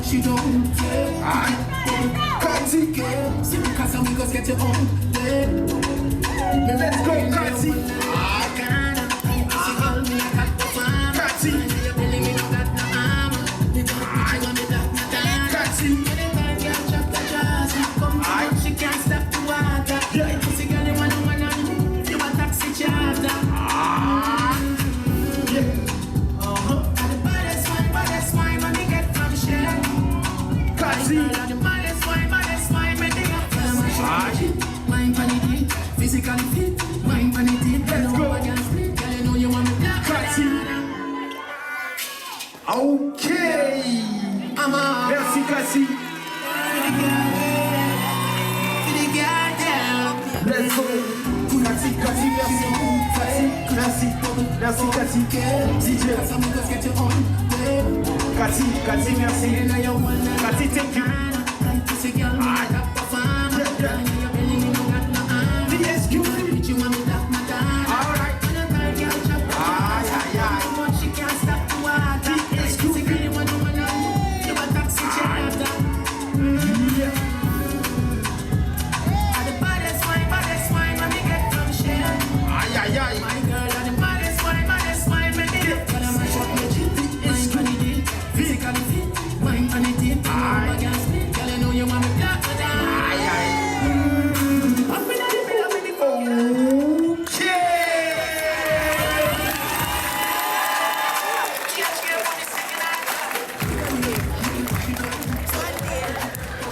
She don't care. Catty. See me cause I'm gonna get your own. Let's go, Catty. She can't stop the water. Pussy girl, you wanna you a taxi charter. The baddest wine when we get from Shell. Catty. The baddest wine when they get from Shell. Wine vanity, physically fit. Wine vanity, let's go. Girl, you know you want me black. Catty. Okay. Merci, Catty. Let's go. Catty, merci. Merci, Catty. DJ. Catty, merci. Catty, thank you.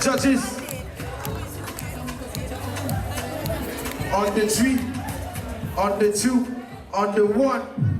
Judges, on the 3, on the 2, on the 1.